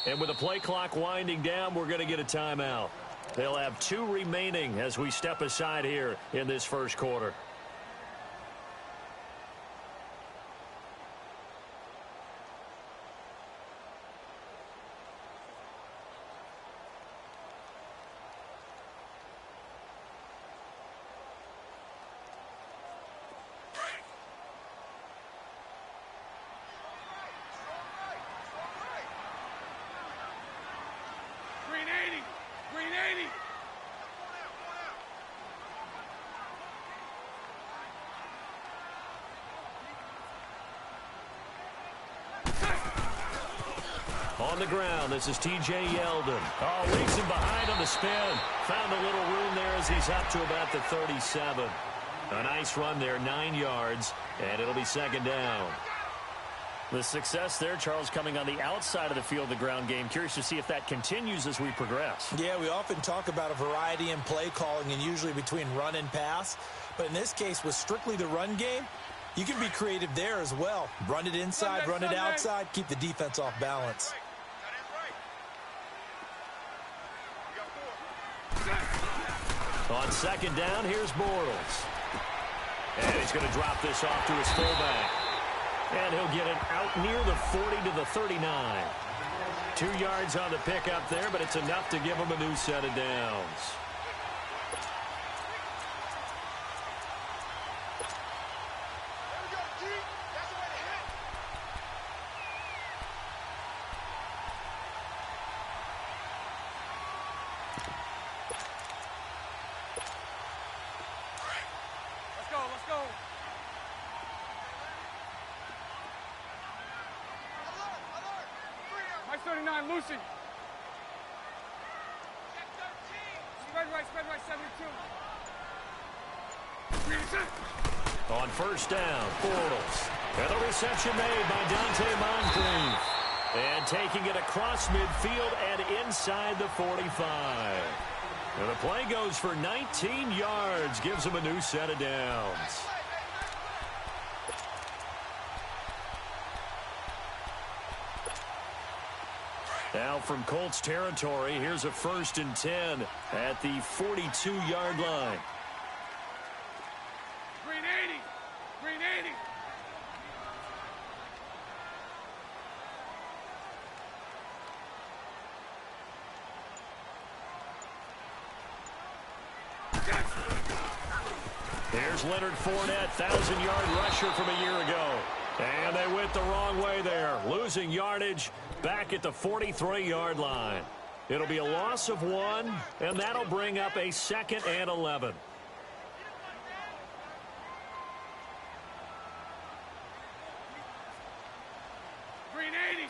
And with the play clock winding down, we're going to get a timeout. They'll have 2 remaining as we step aside here in this first quarter. On the ground, this is T.J. Yeldon. Oh, leaves him behind on the spin. Found a little room there as he's up to about the 37. A nice run there, 9 yards, and it'll be second down. The success there, Charles, coming on the outside of the field, the ground game. Curious to see if that continues as we progress. Yeah, we often talk about a variety in play calling and usually between run and pass. But in this case, with strictly the run game, you can be creative there as well. Run it inside, run it outside, keep the defense off balance. On second down, here's Bortles. And he's going to drop this off to his fullback. And he'll get it out near the 40 to the 39. 2 yards on the pickup there, but it's enough to give him a new set of downs. Lucy. Spread right, 72. On first down, Bortles. And the reception made by Dante Moncrief. And taking it across midfield and inside the 45. And the play goes for 19 yards, gives him a new set of downs. Now from Colts territory, here's a 1st and 10 at the 42-yard line. Green 80. Green 80. Here's Leonard Fournette, 1,000-yard rusher from a year ago. And they went the wrong way there, losing yardage back at the 43-yard line. It'll be a loss of 1, and that'll bring up a 2nd and 11. Green 80.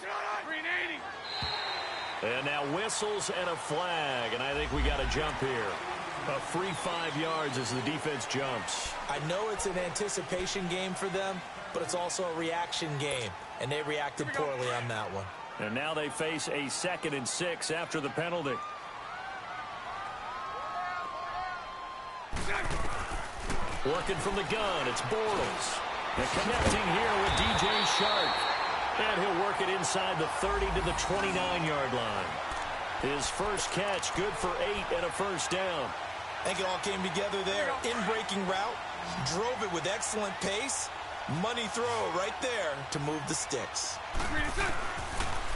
Green 80. And now whistles and a flag, and I think we got a jump here. A free 5 yards as the defense jumps. I know it's an anticipation game for them, but it's also a reaction game, and they reacted poorly on that one. And now they face a 2nd and 6 after the penalty. Working from the gun, it's Bortles. And connecting here with DJ Shark. And he'll work it inside the 30 to the 29-yard line. His first catch, good for 8 and a first down. I think it all came together there. In-breaking route, drove it with excellent pace. Money throw right there to move the sticks.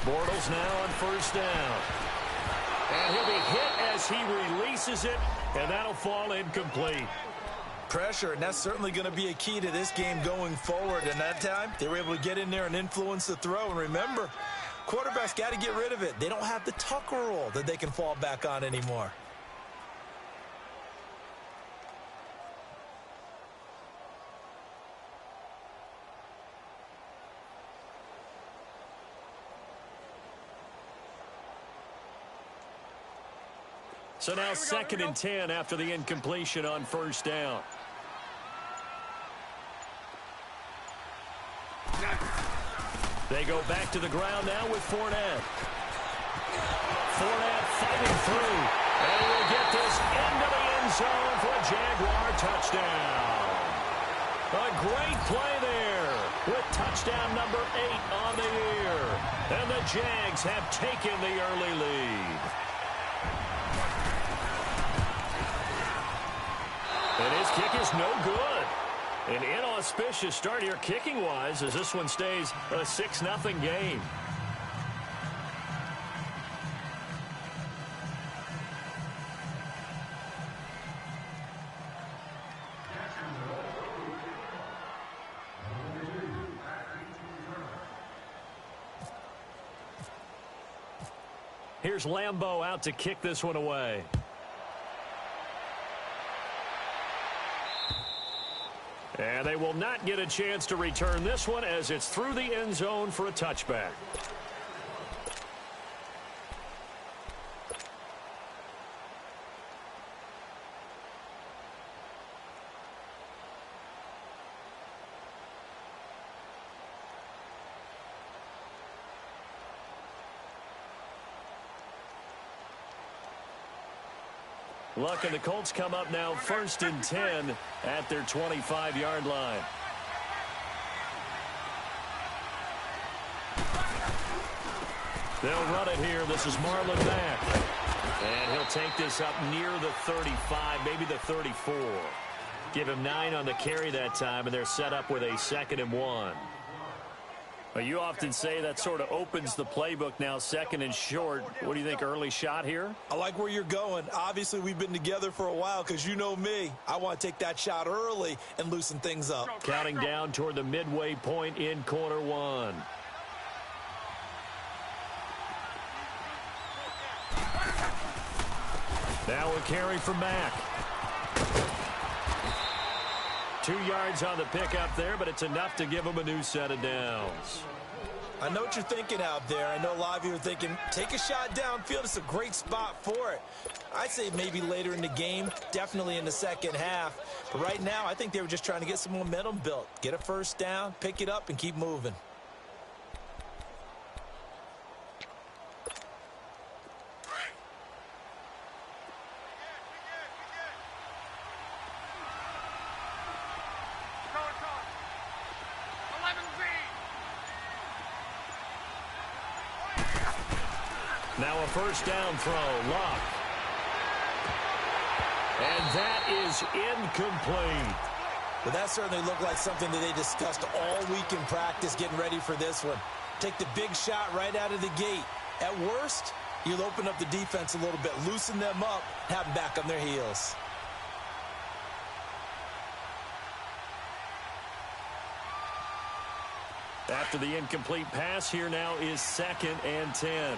Bortles now on first down. And he'll be hit as he releases it, and that'll fall incomplete. Pressure, and that's certainly going to be a key to this game going forward. And that time, they were able to get in there and influence the throw. And remember, quarterbacks got to get rid of it. They don't have the tuck rule that they can fall back on anymore. So now 2nd and 10 after the incompletion on first down. They go back to the ground now with Fournette. Fournette fighting through. And he'll get this into the end zone for a Jaguar touchdown. A great play there with touchdown number 8 on the year. And the Jags have taken the early lead. And his kick is no good. An inauspicious start here kicking-wise as this one stays a 6-0 game. Here's Lambeau out to kick this one away. And they will not get a chance to return this one as it's through the end zone for a touchback. Luck and the Colts come up now 1st and 10 at their 25-yard line. They'll run it here. This is Marlon Mack. And he'll take this up near the 35, maybe the 34. Give him 9 on the carry that time, and they're set up with a 2nd and 1. Well, you often say that sort of opens the playbook now, 2nd and short. What do you think, early shot here? I like where you're going. Obviously, we've been together for a while because you know me. I want to take that shot early and loosen things up. Counting down toward the midway point in quarter one. Now a carry from Mack. 2 yards on the pickup there, but it's enough to give him a new set of downs. I know what you're thinking out there. I know a lot of you are thinking, take a shot downfield. It's a great spot for it. I'd say maybe later in the game, definitely in the second half. But right now, I think they were just trying to get some momentum built. Get a first down, pick it up, and keep moving. Now a first down throw, Luck. And that is incomplete. Well, that certainly looked like something that they discussed all week in practice getting ready for this one. Take the big shot right out of the gate. At worst, you'll open up the defense a little bit, loosen them up, have them back on their heels. After the incomplete pass, here now is 2nd and 10.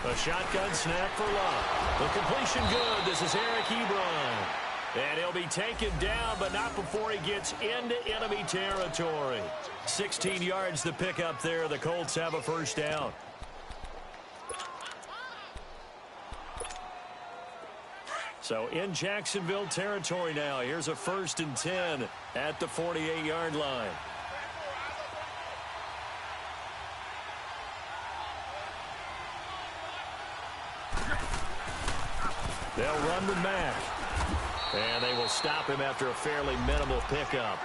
A shotgun snap for Luck. The completion good. This is Eric Ebron. And he'll be taken down, but not before he gets into enemy territory. 16 yards to pick up there. The Colts have a first down. So in Jacksonville territory now. Here's a 1st and 10 at the 48-yard line. They'll run with Mack. And they will stop him after a fairly minimal pickup.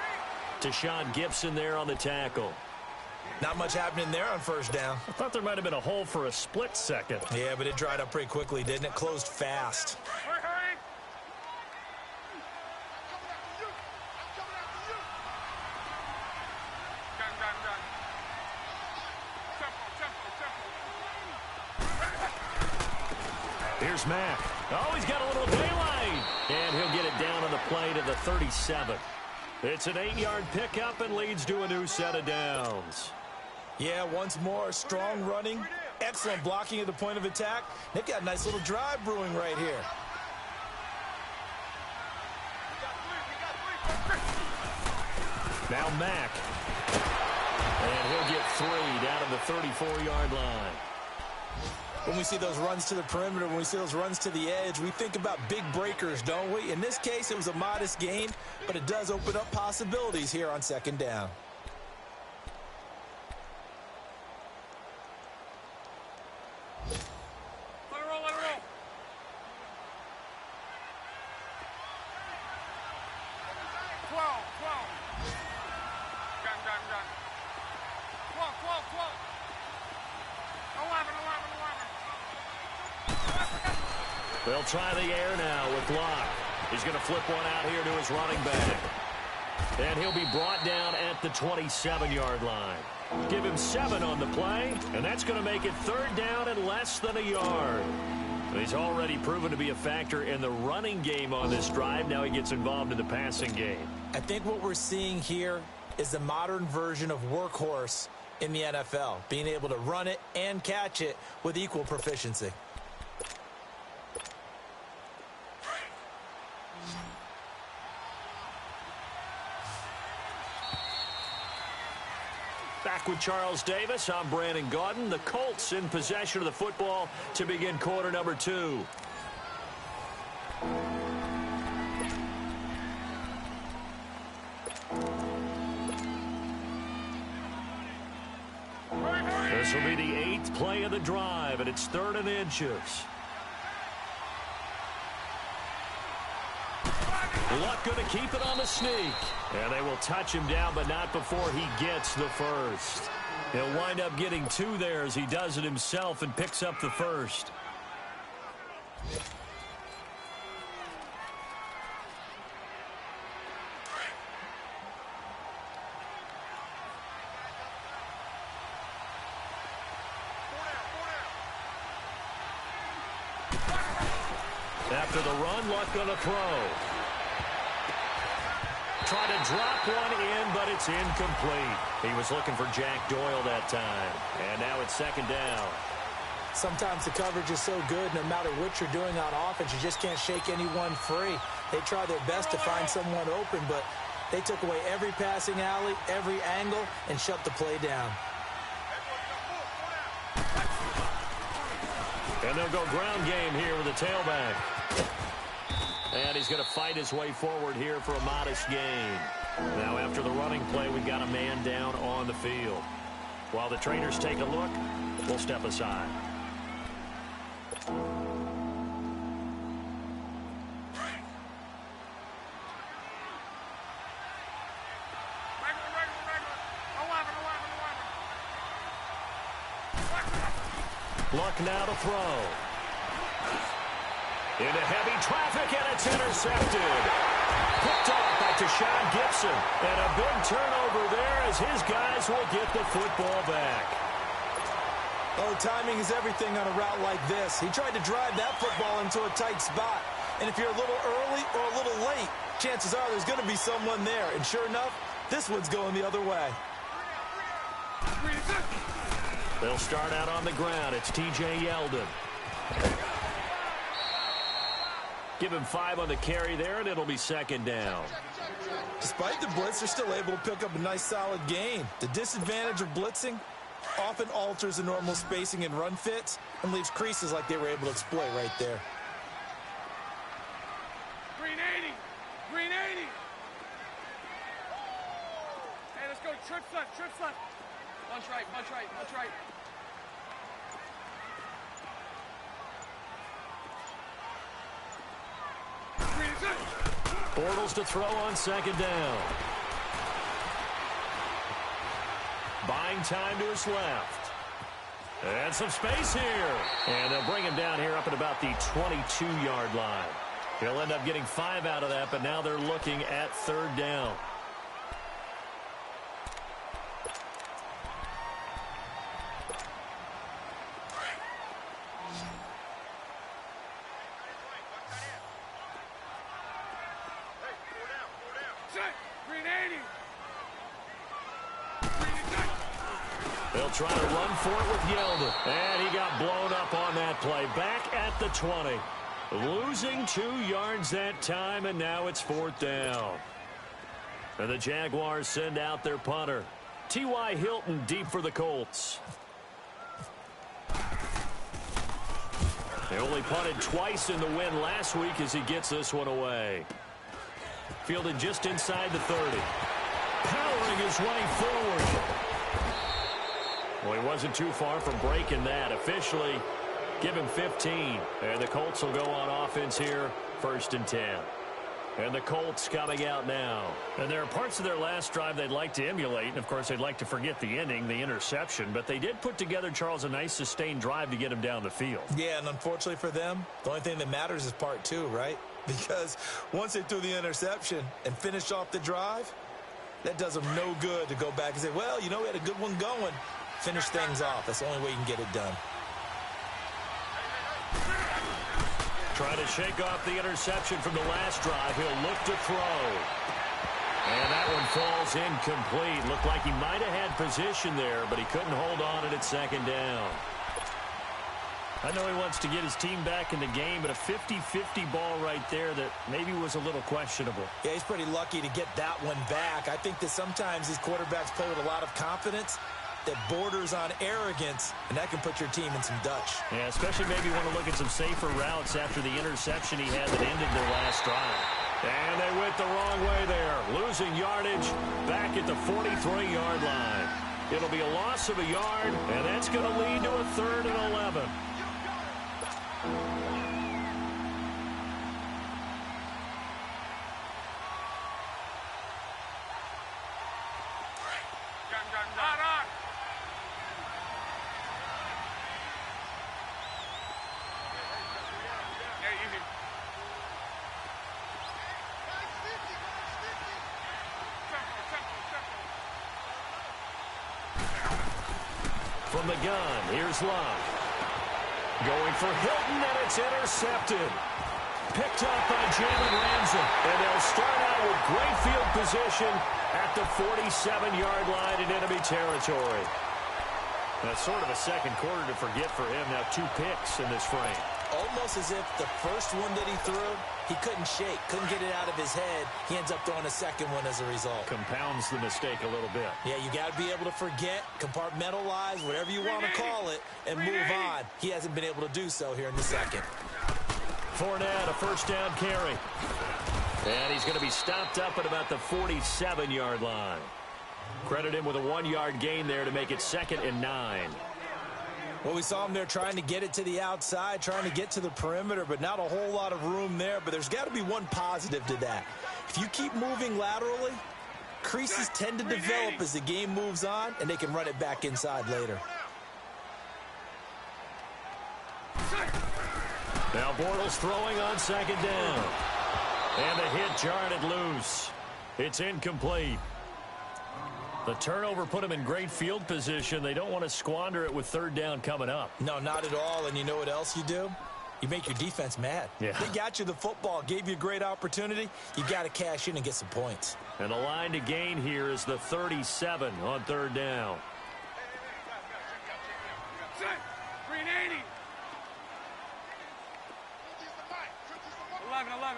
Tashawn Gibson there on the tackle. Not much happening there on first down. I thought there might have been a hole for a split second. Yeah, but it dried up pretty quickly, didn't it? Closed fast. Here's Mack. Oh, he's got a little daylight. And he'll get it down on the play to the 37. It's an 8-yard pickup and leads to a new set of downs. Yeah, once more, strong running, excellent blocking at the point of attack. They've got a nice little drive brewing right here. Now Mack. And he'll get 3 down to the 34-yard line. When we see those runs to the perimeter, when we see those runs to the edge, we think about big breakers, don't we? In this case, it was a modest gain, but it does open up possibilities here on second down. They'll try the air now with Locke. He's going to flip one out here to his running back. And he'll be brought down at the 27-yard line. Give him 7 on the play, and that's going to make it 3rd down and less than a yard. He's already proven to be a factor in the running game on this drive. Now he gets involved in the passing game. I think what we're seeing here is the modern version of workhorse in the NFL, being able to run it and catch it with equal proficiency. Back with Charles Davis, I'm Brandon Gaudin. The Colts in possession of the football to begin quarter number 2. This will be the 8th play of the drive, and it's 3rd and inches. Luck going to keep it on the sneak. And they will touch him down, but not before he gets the first. He'll wind up getting 2 there as he does it himself and picks up the first. After the run, Luck going to throw. Try to drop one in, but it's incomplete. He was looking for Jack Doyle that time. And now it's 2nd down. Sometimes the coverage is so good, no matter what you're doing on offense, you just can't shake anyone free. They try their best to find someone open, but they took away every passing alley, every angle, and shut the play down. And they'll go ground game here with the tailback. And he's going to fight his way forward here for a modest gain. Now after the running play, we've got a man down on the field. While the trainers take a look, we'll step aside. Luck now to throw. Into heavy traffic, and it's intercepted. Picked off by Tashawn Gibson. And a big turnover there as his guys will get the football back. Oh, timing is everything on a route like this. He tried to drive that football into a tight spot. And if you're a little early or a little late, chances are there's going to be someone there. And sure enough, this one's going the other way. They'll start out on the ground. It's T.J. Yeldon. Give him 5 on the carry there, and it'll be 2nd down. Despite the blitz, they're still able to pick up a nice, solid gain. The disadvantage of blitzing often alters the normal spacing and run fits and leaves creases like they were able to exploit right there. Green 80. Green 80. Hey, let's go. Trips left. Trips left. Bunch right. Bunch right. Bunch right. Bortles to throw on 2nd down. Buying time to his left. And some space here. And they'll bring him down here up at about the 22-yard line. He'll end up getting 5 out of that, but now they're looking at 3rd down. They'll try to run for it with Yeldon. And he got blown up on that play. Back at the 20. Losing 2 yards that time, and now it's 4th down. And the Jaguars send out their punter. T.Y. Hilton deep for the Colts. They only punted twice in the win last week as he gets this one away. Fielded just inside the 30. Powering his way forward. Well, he wasn't too far from breaking that. Officially, give him 15. And the Colts will go on offense here, 1st and 10. And the Colts coming out now. And there are parts of their last drive they'd like to emulate. And, of course, they'd like to forget the ending, the interception. But they did put together, Charles, a nice sustained drive to get him down the field. Yeah, and unfortunately for them, the only thing that matters is part two, right? Because once they threw the interception and finished off the drive, that does them no good to go back and say, well, you know, we had a good one going. Finish things off. That's the only way you can get it done. Trying to shake off the interception from the last drive. He'll look to throw. And that one falls incomplete. Looked like he might have had position there, but he couldn't hold on it at second down. I know he wants to get his team back in the game, but a 50-50 ball right there that maybe was a little questionable. Yeah, he's pretty lucky to get that one back. I think that sometimes these quarterbacks play with a lot of confidence that borders on arrogance, and that can put your team in some Dutch. Yeah, especially maybe want to look at some safer routes after the interception he had that ended their last drive. And they went the wrong way there, losing yardage back at the 43-yard line. It'll be a loss of a yard, and that's going to lead to a 3rd and 11. From the gun, here's Luck. Going for Hilton, and it's intercepted. Picked up by Jalen Ramsey. And they'll start out with great field position at the 47-yard line in enemy territory. That's sort of a second quarter to forget for him. Now 2 picks in this frame. Almost as if the first one that he threw, he couldn't shake, couldn't get it out of his head. He ends up throwing a second one as a result. Compounds the mistake a little bit. Yeah, you got to be able to forget, compartmentalize, whatever you want to call it, and move on. He hasn't been able to do so here in the second. Fournette, a first down carry. And he's going to be stopped up at about the 47-yard line. Credit him with a 1-yard gain there to make it 2nd and 9. Well, we saw him there trying to get it to the outside, trying to get to the perimeter, but not a whole lot of room there. But there's got to be one positive to that. If you keep moving laterally, creases tend to develop as the game moves on, and they can run it back inside later. Now Bortles throwing on 2nd down. And the hit jarred it loose. It's incomplete. The turnover put them in great field position. They don't want to squander it with 3rd down coming up. No, not at all. And you know what else you do? You make your defense mad. Yeah. They got you the football, gave you a great opportunity. You got to cash in and get some points. And the line to gain here is the 37 on 3rd down. 380. 11.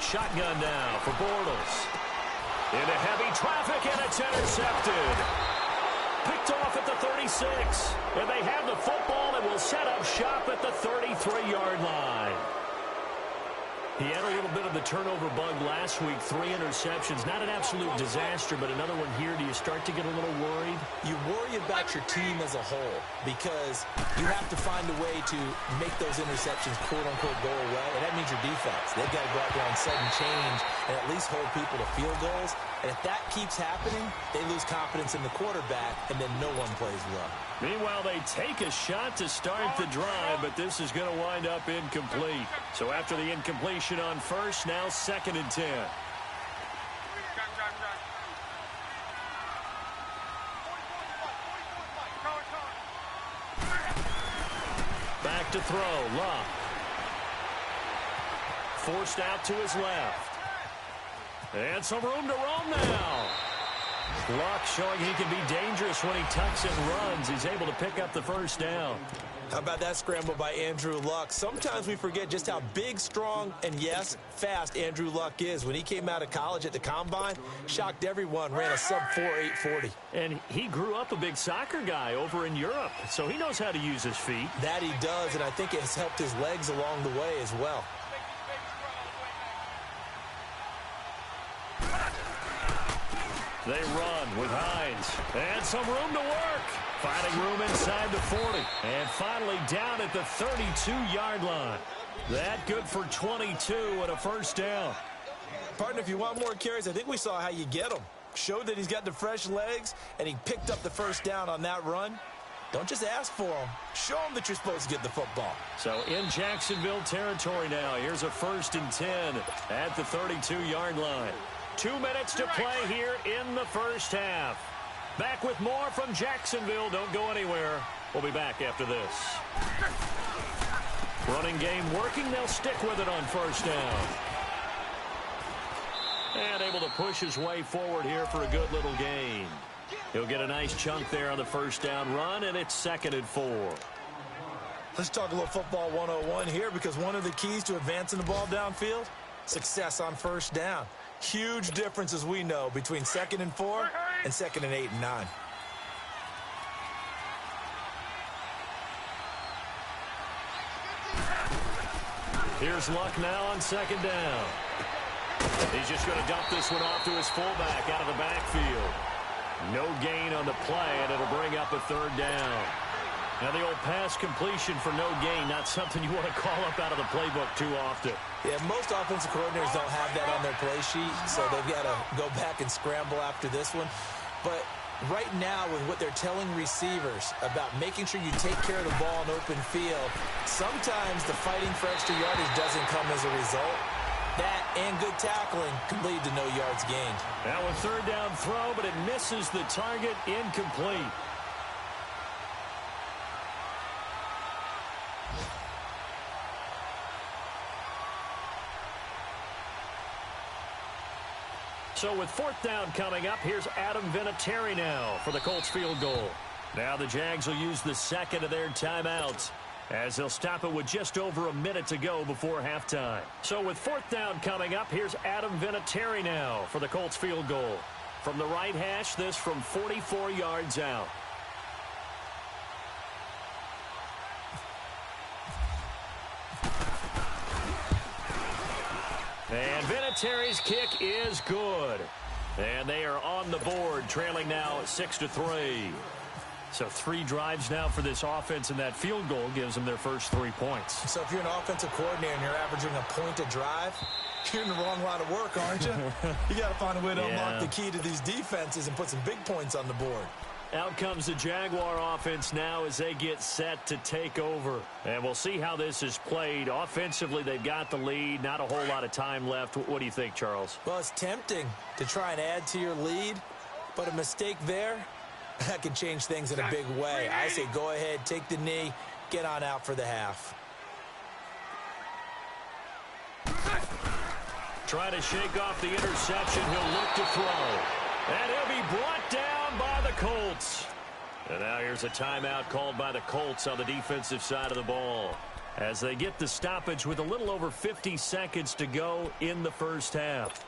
Shotgun now for Bortles. Into heavy traffic, and it's intercepted. Picked off at the 36. And they have the football and will set up shop at the 33-yard line. He had a little bit of the turnover bug last week, 3 interceptions. Not an absolute disaster, but another one here. Do you start to get a little worried? You worry about your team as a whole because you have to find a way to make those interceptions, quote-unquote, go away. And that means your defense. They've got to go out there on sudden change and at least hold people to field goals. And if that keeps happening, they lose confidence in the quarterback, and then no one plays well. Meanwhile, they take a shot to start the drive, but this is going to wind up incomplete. So after the incompletion on first, now 2nd and 10. Back to throw, Luck. Forced out to his left. And some room to roam now. Luck showing he can be dangerous when he tucks and runs. He's able to pick up the first down. How about that scramble by Andrew Luck? Sometimes we forget just how big, strong, and, yes, fast Andrew Luck is. When he came out of college at the Combine, shocked everyone, ran a sub-4 840. And he grew up a big soccer guy over in Europe, so he knows how to use his feet. That he does, and I think it has helped his legs along the way as well. They run with Hines. And some room to work. Finding room inside the 40. And finally down at the 32-yard line. That good for 22 and a first down. Partner, if you want more carries, I think we saw how you get them. Showed that he's got the fresh legs, and he picked up the first down on that run. Don't just ask for them. Show them that you're supposed to get the football. So in Jacksonville territory now. Here's a 1st and 10 at the 32-yard line. 2 minutes to play here in the first half. Back with more from Jacksonville. Don't go anywhere. We'll be back after this. Running game working. They'll stick with it on first down. And able to push his way forward here for a good little gain. He'll get a nice chunk there on the first down run, and it's 2nd and 4. Let's talk a little football 101 here, because one of the keys to advancing the ball downfield, success on first down. Huge difference, as we know, between 2nd and 4 and 2nd and 8 and 9. Here's Luck now on 2nd down. He's just going to dump this one off to his fullback out of the backfield. No gain on the play, and it'll bring up a 3rd down. Now the old pass completion for no gain, not something you want to call up out of the playbook too often. Yeah, most offensive coordinators don't have that on their play sheet, so they've got to go back and scramble after this one. But right now, with what they're telling receivers about making sure you take care of the ball in open field, sometimes the fighting for extra yardage doesn't come as a result. That and good tackling can lead to no yards gained. Now a 3rd down throw, but it misses the target, incomplete. So with 4th down coming up, here's Adam Vinatieri now for the Colts field goal. Now the Jags will use the 2nd of their timeouts, as they'll stop it with just over a minute to go before halftime. So with 4th down coming up, here's Adam Vinatieri now for the Colts field goal. From the right hash, this from 44 yards out. And Vinatieri's kick is good. And they are on the board, trailing now 6-3. So 3 drives now for this offense, and that field goal gives them their first 3 points. So if you're an offensive coordinator and you're averaging a point a drive, you're in the wrong line of work, aren't you? You got to find a way to unlock the key to these defenses and put some big points on the board. Out comes the Jaguar offense now as they get set to take over. And we'll see how this is played. Offensively, they've got the lead. Not a whole lot of time left. What do you think, Charles? Well, it's tempting to try and add to your lead, but a mistake there, that can change things in a big way. I say go ahead, take the knee, get on out for the half. Try to shake off the interception. He'll look to throw. And he'll be brought down by the Colts. And now here's a timeout called by the Colts on the defensive side of the ball, as they get the stoppage with a little over 50 seconds to go in the first half.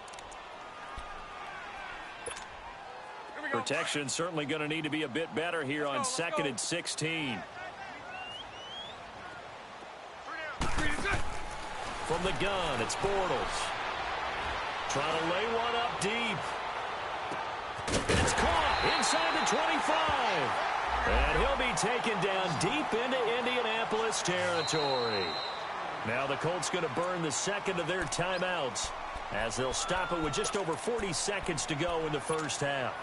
Protection certainly going to need to be a bit better here on 2nd and 16. From the gun, it's Bortles. Trying to lay one up deep. It's caught inside the 25. And he'll be taken down deep into Indianapolis territory. Now the Colts going to burn the 2nd of their timeouts, as they'll stop it with just over 40 seconds to go in the first half.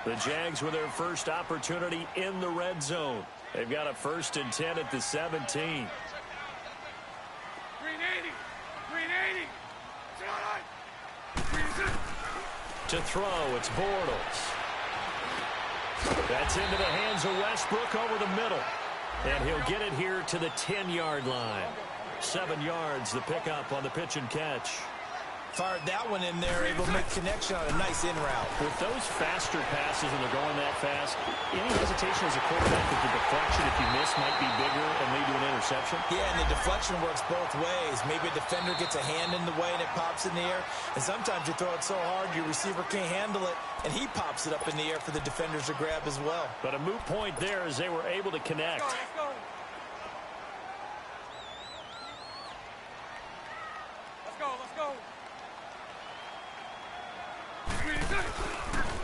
The Jags with their first opportunity in the red zone. They've got a 1st and 10 at the 17. 380. 380. To throw, it's Bortles. That's into the hands of Westbrook over the middle. And he'll get it here to the 10-yard line. 7 yards, the pickup on the pitch and catch. Fired that one in there, able to make connection on a nice in route. With those faster passes and they're going that fast, any hesitation as a quarterback that the deflection, if you miss, might be bigger and lead to an interception? Yeah, and the deflection works both ways. Maybe a defender gets a hand in the way and it pops in the air. And sometimes you throw it so hard your receiver can't handle it, and he pops it up in the air for the defenders to grab as well. But a moot point there as they were able to connect. Let's go. Let's go. Let's go.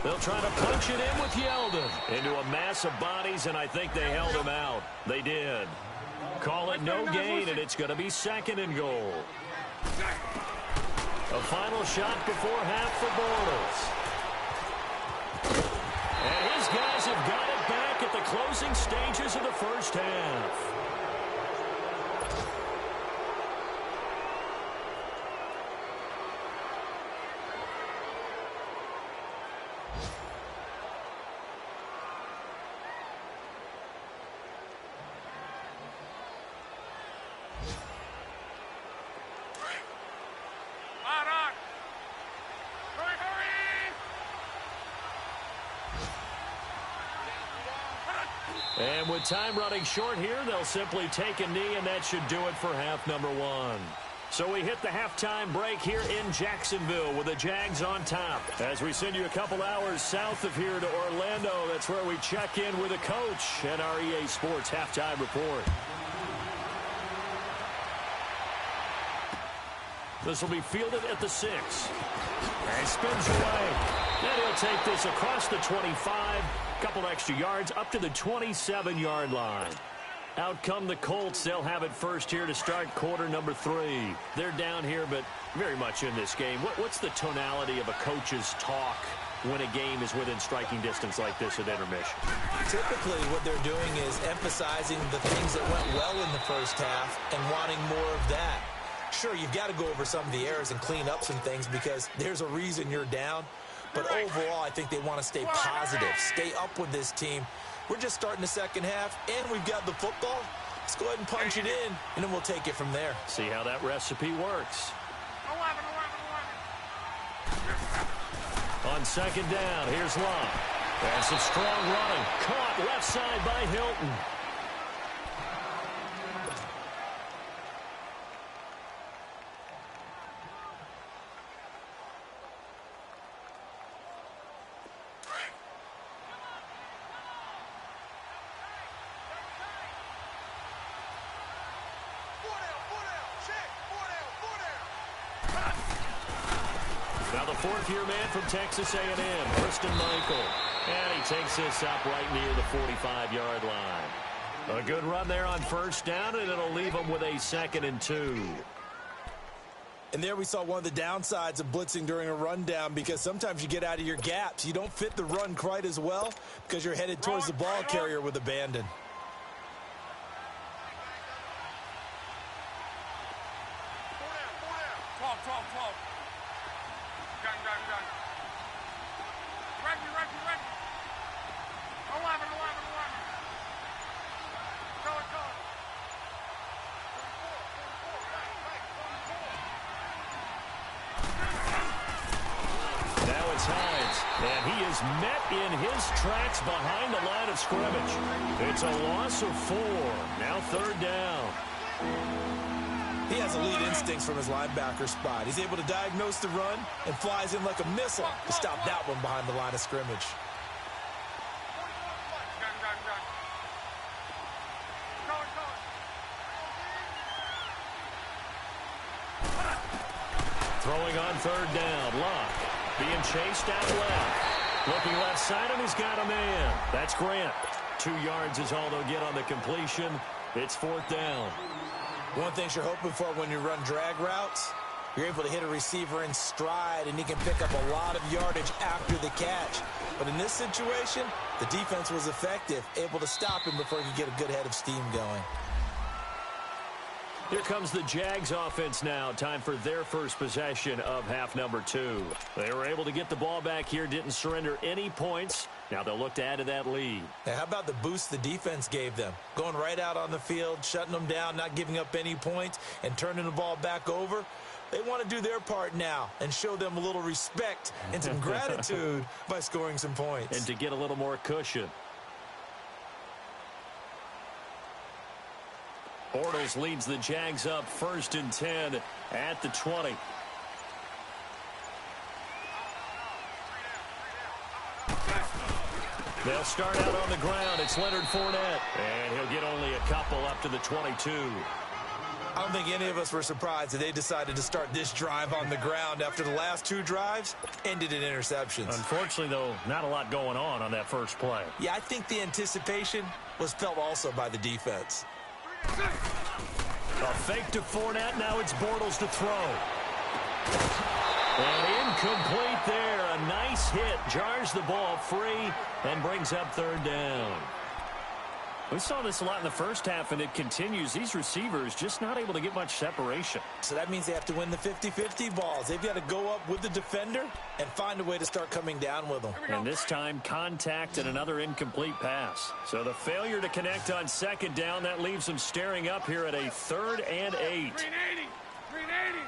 They'll try to punch it in with Yeldon into a mass of bodies, and I think they held him out. They did. Call it no gain, and it's going to be 2nd and goal. A final shot before half for Bortles. And his guys have got it back at the closing stages of the first half. And with time running short here, they'll simply take a knee, and that should do it for half number 1. So we hit the halftime break here in Jacksonville with the Jags on top. As we send you a couple hours south of here to Orlando, that's where we check in with a coach at our EA Sports Halftime Report. This will be fielded at the 6. And spins away. Then he'll take this across the 25. Couple extra yards up to the 27-yard line. Out come the Colts. They'll have it first here to start quarter number 3. They're down here, but very much in this game. What's the tonality of a coach's talk when a game is within striking distance like this at intermission? Typically, what they're doing is emphasizing the things that went well in the first half and wanting more of that. Sure, you've got to go over some of the errors and clean up some things because there's a reason you're down. But overall, I think they want to stay positive, stay up with this team. We're just starting the second half, and we've got the football. Let's go ahead and punch it in, and then we'll take it from there. See how that recipe works. 11. On second down, here's Love. And some strong running. Caught left side by Hilton. Now the fourth-year man from Texas A&M, Christian Michael. And he takes this up right near the 45-yard line. A good run there on first down, and it'll leave him with a 2nd and 2. And there we saw one of the downsides of blitzing during a rundown because sometimes you get out of your gaps. You don't fit the run quite as well because you're headed towards the ball carrier with abandon. And he is met in his tracks behind the line of scrimmage. It's a loss of 4. Now 3rd down. He has elite instincts from his linebacker spot. He's able to diagnose the run and flies in like a missile to stop that one behind the line of scrimmage. Throwing on 3rd down. Locke being chased out left. Looking left side, and he's got a man. That's Grant. 2 yards is all they'll get on the completion. It's 4th down. One thing you're hoping for when you run drag routes, you're able to hit a receiver in stride, and he can pick up a lot of yardage after the catch. But in this situation, the defense was effective, able to stop him before he could get a good head of steam going. Here comes the Jags offense now. Time for their first possession of half number 2. They were able to get the ball back here, didn't surrender any points. Now they'll look to add to that lead. Now, how about the boost the defense gave them? Going right out on the field, shutting them down, not giving up any points, and turning the ball back over. They want to do their part now and show them a little respect and some gratitude by scoring some points. And to get a little more cushion. Bortles leads the Jags up 1st and 10 at the 20. They'll start out on the ground. It's Leonard Fournette. And he'll get only a couple up to the 22. I don't think any of us were surprised that they decided to start this drive on the ground after the last 2 drives ended in interceptions. Unfortunately, though, not a lot going on that first play. Yeah, I think the anticipation was felt also by the defense. A fake to Fournette. Now it's Bortles to throw. And incomplete there. A nice hit. Jars the ball free and brings up third down. We saw this a lot in the first half, and it continues. These receivers just not able to get much separation. So that means they have to win the 50-50 balls. They've got to go up with the defender and find a way to start coming down with them. And this time, contact and another incomplete pass. So the failure to connect on second down, that leaves them staring up here at a 3rd and 8. Green 80. Green 80.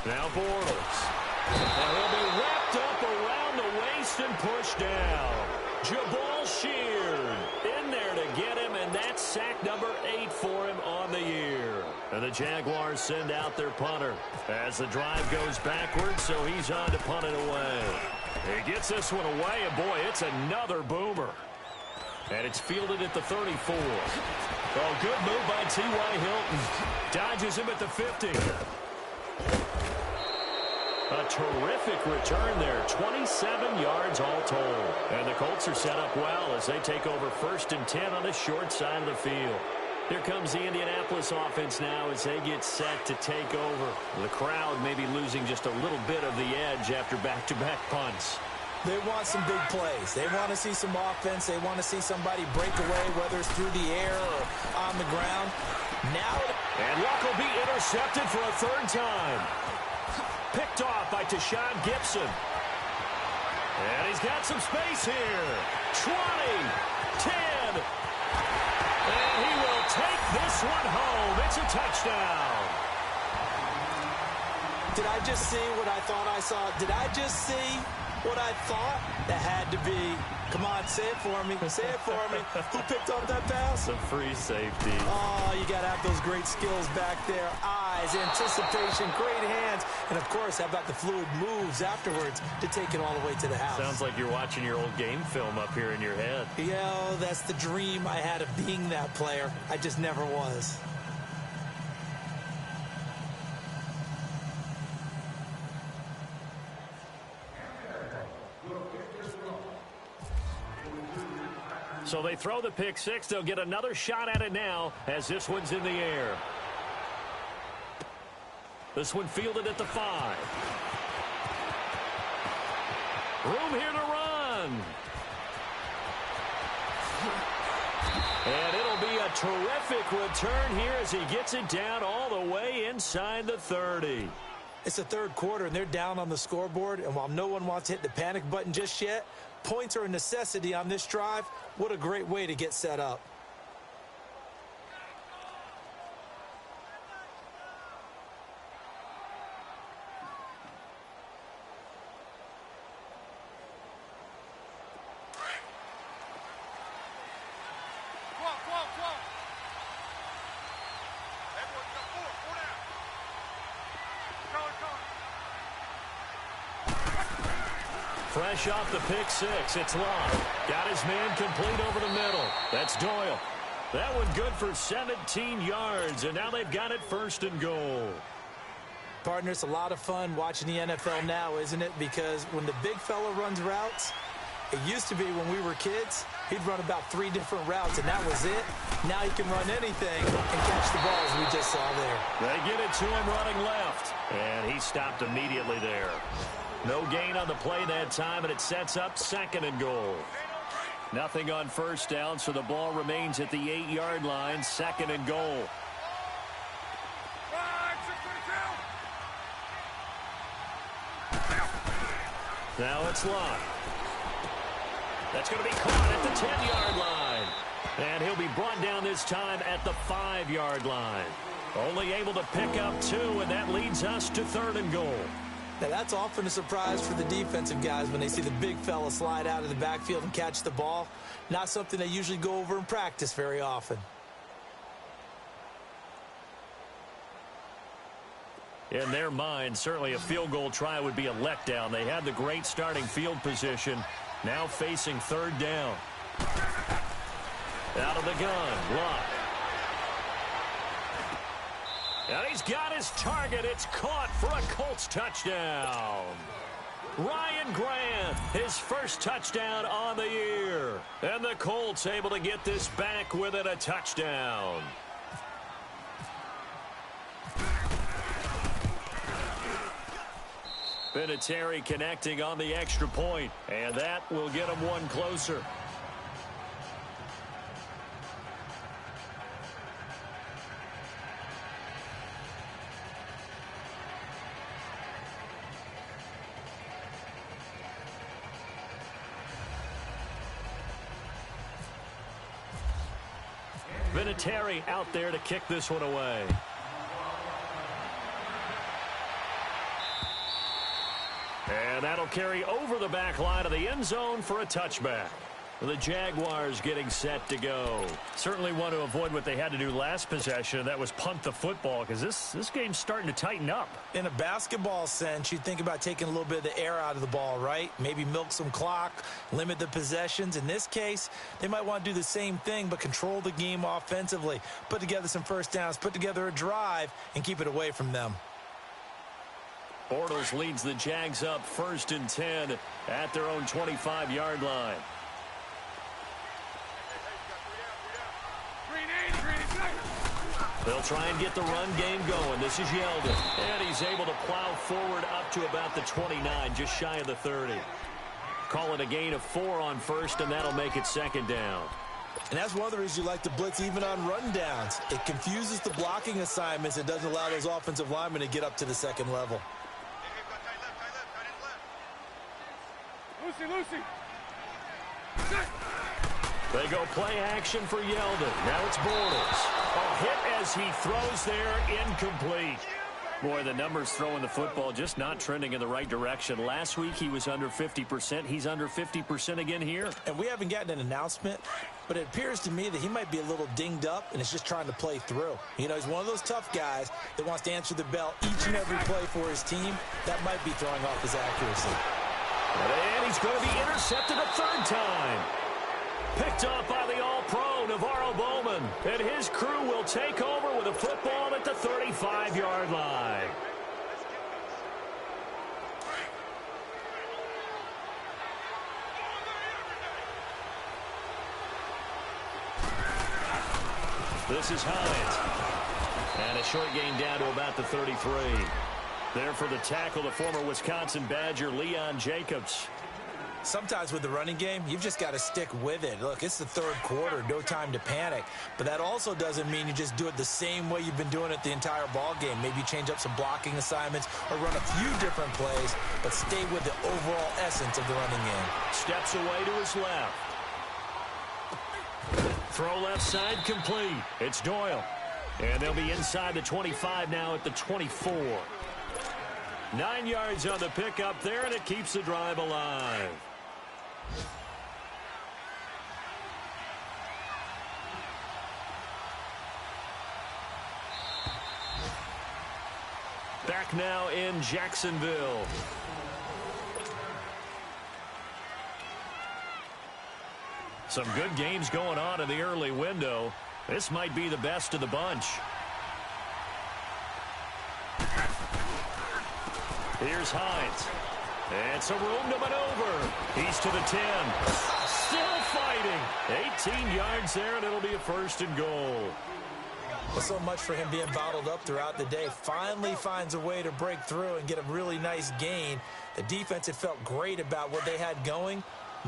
Now Bortles. And he'll be wrapped up around the waist and pushed down. Jabal Sheard in there to get him, and that's sack number 8 for him on the year. And the Jaguars send out their punter as the drive goes backwards, so he's on to punt it away. He gets this one away, and boy, it's another boomer. And it's fielded at the 34. Oh, good move by T.Y. Hilton. Dodges him at the 50. A terrific return there. 27 yards all told. And the Colts are set up well as they take over 1st and 10 on the short side of the field. Here comes the Indianapolis offense now as they get set to take over. The crowd may be losing just a little bit of the edge after back-to-back punts. They want some big plays. They want to see some offense. They want to see somebody break away, whether it's through the air or on the ground. Now, and Luck will be intercepted for a 3rd time. Picked off by Tashawn Gibson. And he's got some space here. 20, 10. And he will take this one home. It's a touchdown. did I just see what I thought I saw? Did I just see what I thought? That had to be. Come on, say it for me. Say it for me. Who picked up that pass? The free safety. Oh, you got to have those great skills back there. Eyes, anticipation, great hands. And, of course, how about the fluid moves afterwards to take it all the way to the house? Sounds like you're watching your old game film up here in your head. Yeah, that's the dream I had of being that player. I just never was. So they throw the pick six. They'll get another shot at it now as this one's in the air. This one fielded at the 5. Room here to run. And it'll be a terrific return here as he gets it down all the way inside the 30. It's the third quarter, and they're down on the scoreboard. And while no one wants to hit the panic button just yet, points are a necessity on this drive. What a great way to get set up. Fresh off the pick six, it's Love. Got his man complete over the middle. That's Doyle. That one good for 17 yards, and now they've got it 1st and goal. Partner, it's a lot of fun watching the NFL now, isn't it? Because when the big fella runs routes, it used to be when we were kids, he'd run about 3 different routes, and that was it. Now he can run anything and catch the balls we just saw there. They get it to him running left, and he stopped immediately there. No gain on the play that time, and it sets up 2nd and goal. Nothing on 1st down, so the ball remains at the 8-yard line, 2nd and goal. Now it's Locke. That's going to be caught at the 10-yard line. And he'll be brought down this time at the 5-yard line. Only able to pick up 2, and that leads us to 3rd and goal. Now, that's often a surprise for the defensive guys when they see the big fella slide out of the backfield and catch the ball. Not something they usually go over in practice very often. In their mind, certainly a field goal try would be a letdown. They had the great starting field position. Now facing 3rd down. Out of the gun, Locke. And he's got his target. It's caught for a Colts touchdown. Ryan Grant, his first touchdown on the year. And the Colts able to get this back within a touchdown. Vinatieri connecting on the extra point, and that will get him one closer. Vinatieri out there to kick this one away. And that'll carry over the back line of the end zone for a touchback. The Jaguars getting set to go. Certainly want to avoid what they had to do last possession. That was punt the football, because this game's starting to tighten up. In a basketball sense, you think about taking a little bit of the air out of the ball, right? Maybe milk some clock, limit the possessions. In this case, they might want to do the same thing, but control the game offensively. Put together some first downs, put together a drive, and keep it away from them. Bortles leads the Jags up 1st and 10 at their own 25-yard line. They'll try and get the run game going. This is Yeldon. And he's able to plow forward up to about the 29, just shy of the 30. Call it a gain of 4 on first, and that'll make it 2nd down. And that's one of the reasons you like to blitz even on rundowns. It confuses the blocking assignments. It doesn't allow those offensive linemen to get up to the second level. Lucy. They go play action for Yeldon. Now it's Bortles. A hit as he throws there, incomplete. Boy, the numbers throwing the football just not trending in the right direction. Last week he was under 50%. He's under 50% again here. And we haven't gotten an announcement, but it appears to me that he might be a little dinged up and is just trying to play through. You know, he's one of those tough guys that wants to answer the bell each and every play for his team. That might be throwing off his accuracy. And he's going to be intercepted a 3rd time. Picked off by the All-Pro, Navarro Bowman. And his crew will take over with a football at the 35-yard line. This is Hines. And a short gain down to about the 33. There for the tackle, the former Wisconsin Badger, Leon Jacobs. Sometimes with the running game, you've just got to stick with it. Look, it's the 3rd quarter, no time to panic. But that also doesn't mean you just do it the same way you've been doing it the entire ball game. Maybe change up some blocking assignments or run a few different plays, but stay with the overall essence of the running game. Steps away to his left. Throw left side complete. It's Doyle. And they'll be inside the 25 now at the 24. 9 yards on the pickup there, and it keeps the drive alive. Back now in Jacksonville. Some good games going on in the early window. This might be the best of the bunch. Here's Hines. And some room to maneuver. He's to the 10. Still fighting. 18 yards there, and it'll be a 1st and goal. Well, so much for him being bottled up throughout the day. Finally finds a way to break through and get a really nice gain. The defense had felt great about what they had going.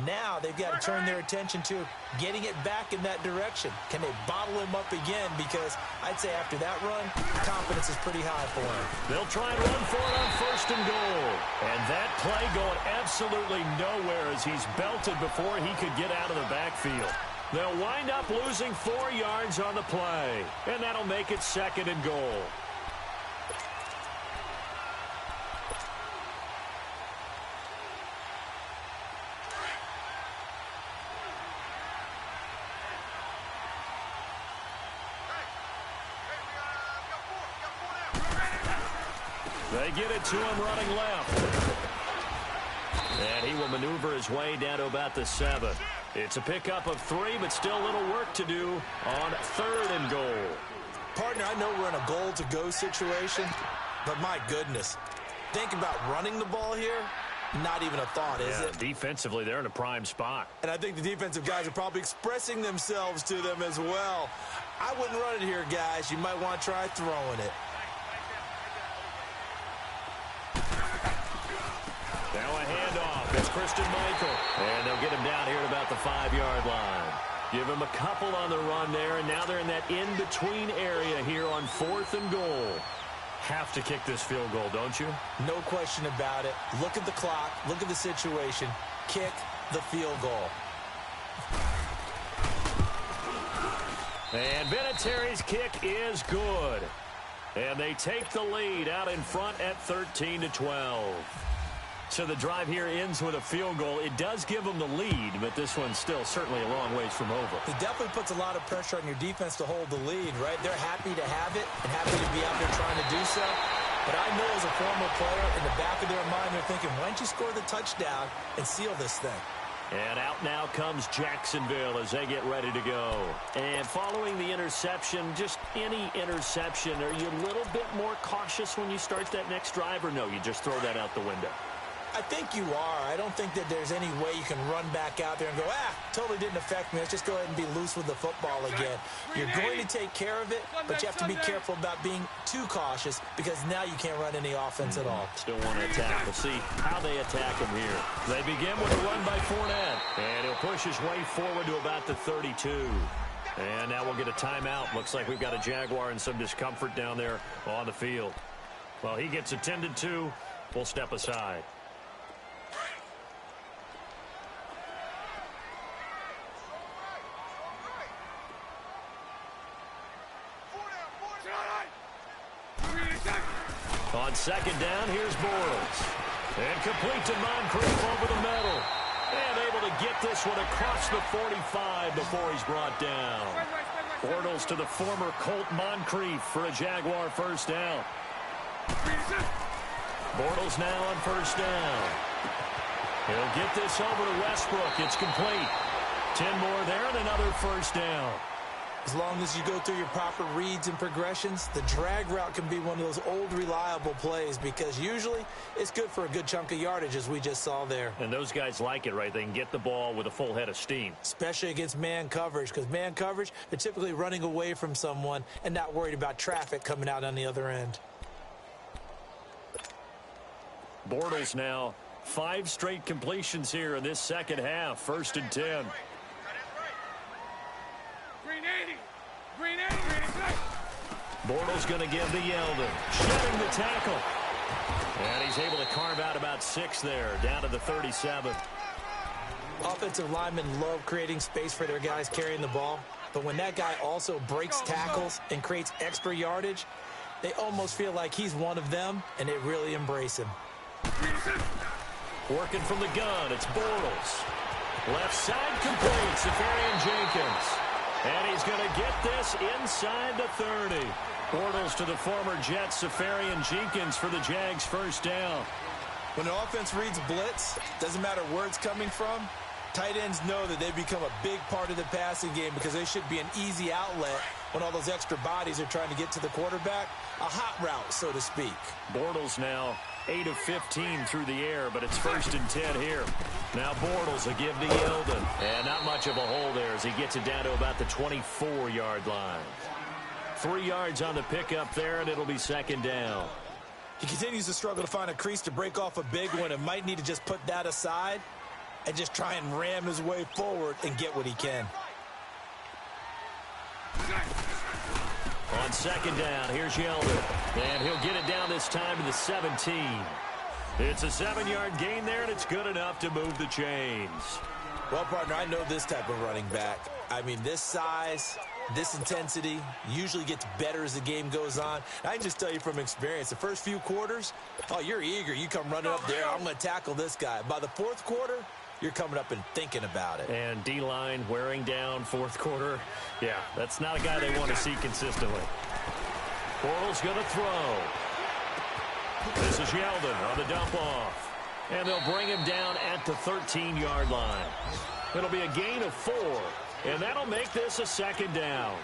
Now they've got to turn their attention to getting it back in that direction. Can they bottle him up again? Because I'd say after that run, confidence is pretty high for him. They'll try and run for it on 1st and goal. And that play going absolutely nowhere as he's belted before he could get out of the backfield. They'll wind up losing 4 yards on the play. And that'll make it 2nd and goal. They get it to him running left. And he will maneuver his way down to about the 7. It's a pickup of 3, but still a little work to do on 3rd and goal. Partner, I know we're in a goal-to-go situation, but my goodness. Think about running the ball here. Not even a thought, is it? Defensively, they're in a prime spot. And I think the defensive guys are probably expressing themselves to them as well. I wouldn't run it here, guys. You might want to try throwing it. Now a handoff. It's Christian Michael. And they'll get him down here at about the 5-yard line. Give him a couple on the run there, and now they're in that in-between area here on 4th and goal. Have to kick this field goal, don't you? No question about it. Look at the clock. Look at the situation. Kick the field goal. And Vinatieri's kick is good. And they take the lead out in front at 13-12. So the drive here ends with a field goal. It does give them the lead, but this one's still certainly a long ways from over. It definitely puts a lot of pressure on your defense to hold the lead, right? They're happy to have it and happy to be out there trying to do so. But I know as a former player, in the back of their mind, they're thinking, why don't you score the touchdown and seal this thing? And out now comes Jacksonville as they get ready to go. And following the interception, just any interception, are you a little bit more cautious when you start that next drive, or no, you just throw that out the window? I think you are. I don't think that there's any way you can run back out there and go, totally didn't affect me. Let's just go ahead and be loose with the football again. You're going to take care of it, but you have to be careful about being too cautious because now you can't run any offense at all. Still want to attack. We'll see how they attack him here. They begin with a run by Fournette, and he'll push his way forward to about the 32. And now we'll get a timeout. Looks like we've got a Jaguar in some discomfort down there on the field. Well, he gets attended to. We'll step aside. On second down, here's Bortles. And complete to Moncrief over the middle. And able to get this one across the 45 before he's brought down. Bortles to the former Colt Moncrief for a Jaguar first down. Bortles now on first down. He'll get this over to Westbrook. It's complete. 10 more there and another first down. As long as you go through your proper reads and progressions, the drag route can be one of those old reliable plays because usually it's good for a good chunk of yardage as we just saw there. And those guys like it, right? They can get the ball with a full head of steam. Especially against man coverage because man coverage, they're typically running away from someone and not worried about traffic coming out on the other end. Bortles now 5 straight completions here in this second half. 1st and 10. Bortles going to give to Yeldon. Shedding the tackle. And he's able to carve out about 6 there, down to the 37. Offensive linemen love creating space for their guys carrying the ball. But when that guy also breaks tackles and creates extra yardage, they almost feel like he's one of them, and they really embrace him. Working from the gun, it's Bortles. Left side complete, Safarian Jenkins. And he's going to get this inside the 30. Bortles to the former Jet, Safarian Jenkins for the Jags first down. When an offense reads blitz, doesn't matter where it's coming from, tight ends know that they become a big part of the passing game because they should be an easy outlet when all those extra bodies are trying to get to the quarterback. A hot route, so to speak. Bortles now 8 of 15 through the air, but it's 1st and 10 here. Now Bortles will give to Yeldon. And not much of a hole there as he gets it down to about the 24-yard line. 3 yards on the pickup there, and it'll be second down. He continues to struggle to find a crease to break off a big one and might need to just put that aside and just try and ram his way forward and get what he can. On second down, here's Yeldon. And he'll get it down this time to the 17. It's a 7-yard gain there, and it's good enough to move the chains. Well, partner, I know this type of running back. I mean, this size, this intensity usually gets better as the game goes on. I can just tell you from experience, the first few quarters, you're eager. You come running up there, I'm going to tackle this guy. By the 4th quarter, you're coming up and thinking about it. And D-line wearing down 4th quarter. Yeah, that's not a guy they want to see consistently. Bortles going to throw. This is Yeldon on the dump off. And they'll bring him down at the 13-yard line. It'll be a gain of 4, and that'll make this a second down.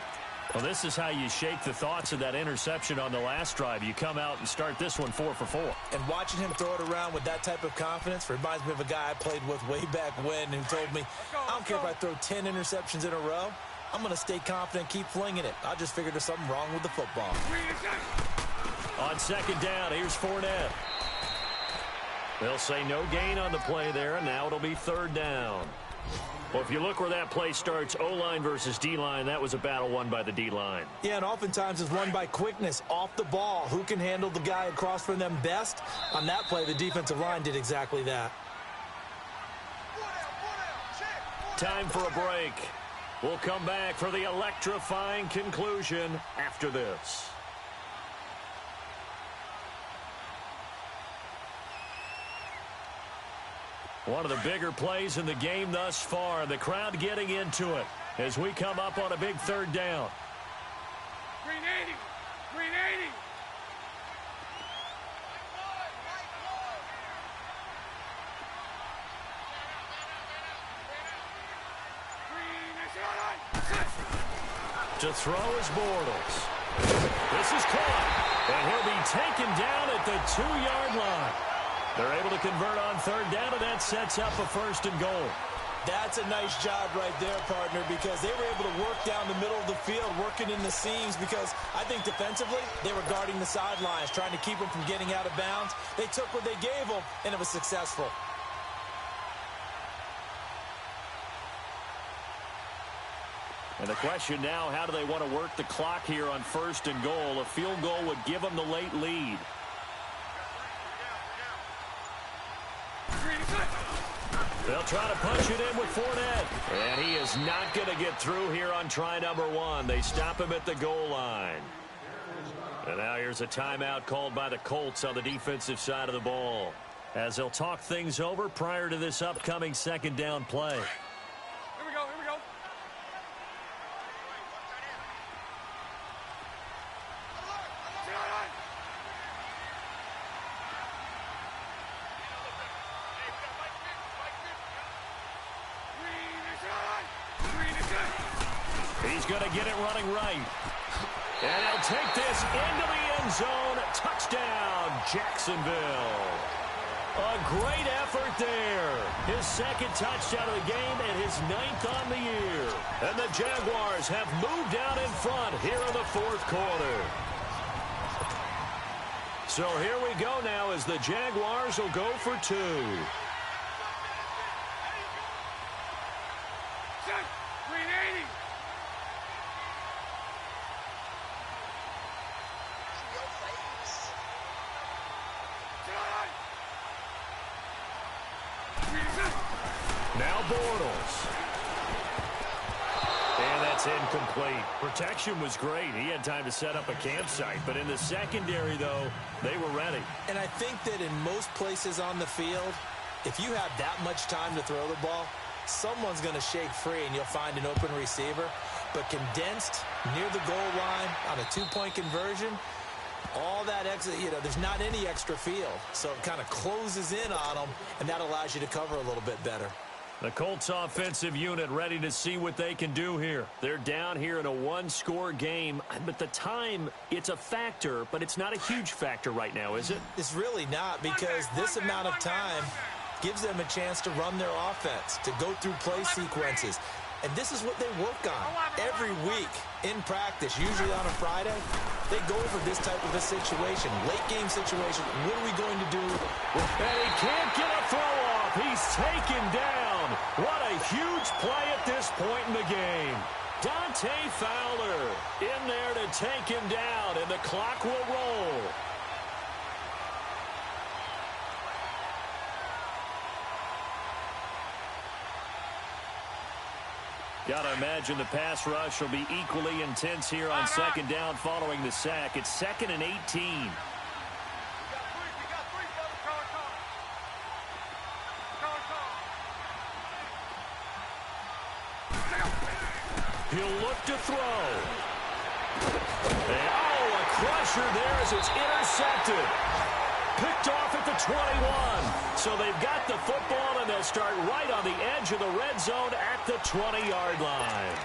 Well, this is how you shake the thoughts of that interception on the last drive. You come out and start this one 4 for 4. And watching him throw it around with that type of confidence reminds me of a guy I played with way back when who told me, I don't care if I throw 10 interceptions in a row, I'm going to stay confident, keep flinging it. I just figured there's something wrong with the football. On second down, here's Fournette. They'll say no gain on the play there, and now it'll be third down. Well, if you look where that play starts, O-line versus D-line, that was a battle won by the D-line. Yeah, and oftentimes it's won by quickness, off the ball. Who can handle the guy across from them best? On that play, the defensive line did exactly that. Time for a break. We'll come back for the electrifying conclusion after this. One of the bigger plays in the game thus far. The crowd getting into it as we come up on a big third down. 380! 380! To throw is Bortles. This is caught, and he'll be taken down at the 2-yard line. They're able to convert on third down, and that sets up a first and goal. That's a nice job right there, partner, because they were able to work down the middle of the field, working in the seams, because I think defensively they were guarding the sidelines, trying to keep them from getting out of bounds. They took what they gave them, and it was successful. And the question now, how do they want to work the clock here on first and goal? A field goal would give them the late lead. They'll try to punch it in with Fournette. And he is not going to get through here on try number 1. They stop him at the goal line. And now here's a timeout called by the Colts on the defensive side of the ball, as they'll talk things over prior to this upcoming second down play. Here we go, here we go. He's going to get it running right. And he'll take this into the end zone. Touchdown, Jacksonville. A great effort there. His second touchdown of the game and his 9th on the year. And the Jaguars have moved out in front here in the fourth quarter. So here we go now as the Jaguars will go for 2. Now Bortles. And that's incomplete. Protection was great. He had time to set up a campsite. But in the secondary, though, they were ready. And I think that in most places on the field, if you have that much time to throw the ball, someone's going to shake free and you'll find an open receiver. But condensed near the goal line on a 2-point conversion, all that extra, there's not any extra field. So it kind of closes in on them, and that allows you to cover a little bit better. The Colts offensive unit ready to see what they can do here. They're down here in a 1-score game, but the time, it's a factor, but it's not a huge factor right now, is it? It's really not, because this amount of time gives them a chance to run their offense, to go through play sequences. And this is what they work on every week in practice, usually on a Friday. They go over this type of a situation, late-game situation. What are we going to do? And he can't get a throw off. He's taken down. What a huge play at this point in the game. Dante Fowler in there to take him down, and the clock will roll. Got to imagine the pass rush will be equally intense here on second down following the sack. It's 2nd and 18. He'll look to throw. And, a crusher there as it's intercepted. Picked off at the 21. So they've got the football, and they'll start right on the edge of the red zone at the 20-yard line.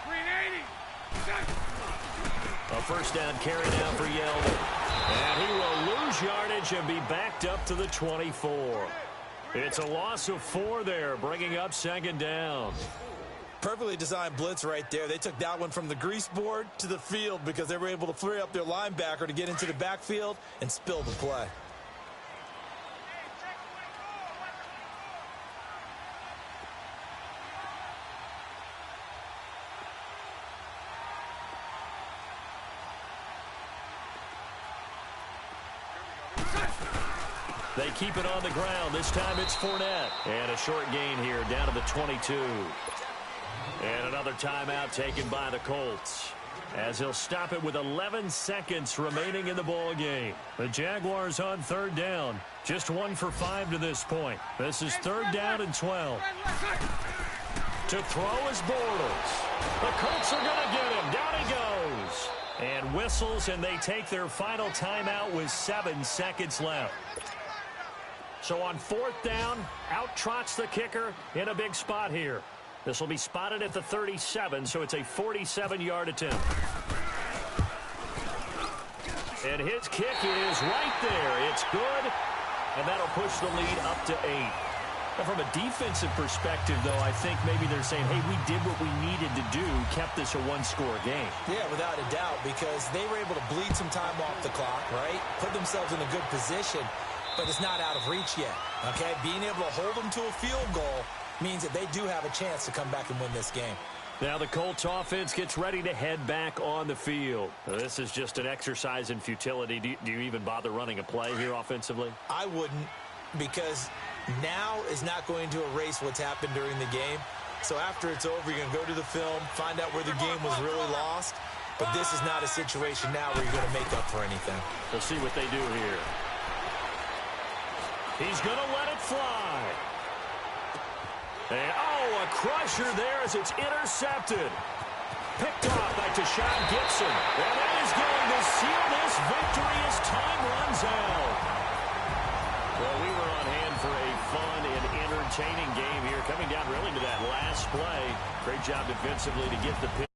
380. A first down carry now for Yeldon. And he will lose yardage and be backed up to the 24. It's a loss of 4 there, bringing up second down. Perfectly designed blitz right there. They took that one from the grease board to the field because they were able to free up their linebacker to get into the backfield and spill the play. They keep it on the ground. This time it's Fournette. And a short gain here down to the 22. And another timeout taken by the Colts, as he'll stop it with 11 seconds remaining in the ball game. The Jaguars on third down. Just 1 for 5 to this point. This is third down and 12. To throw is Bortles. The Colts are going to get him. Down he goes. And whistles, and they take their final timeout with 7 seconds left. So on fourth down, out trots the kicker in a big spot here. This will be spotted at the 37, so it's a 47-yard attempt. And his kick is right there. It's good, and that'll push the lead up to 8. Now, from a defensive perspective, though, I think maybe they're saying, hey, we did what we needed to do, kept this a one-score game. Yeah, without a doubt, because they were able to bleed some time off the clock, right? Put themselves in a good position, but it's not out of reach yet, okay? Being able to hold them to a field goal means that they do have a chance to come back and win this game. Now the Colts offense gets ready to head back on the field. This is just an exercise in futility. Do you even bother running a play here offensively? I wouldn't, because now is not going to erase what's happened during the game. So after it's over, you're going to go to the film, find out where the game was really lost. But this is not a situation now where you're going to make up for anything. We'll see what they do here. He's going to let it fly. And, a crusher there as it's intercepted. Picked off by Tashawn Gibson. And that is going to seal this victory as time runs out. Well, we were on hand for a fun and entertaining game here, coming down really to that last play. Great job defensively to get the pick.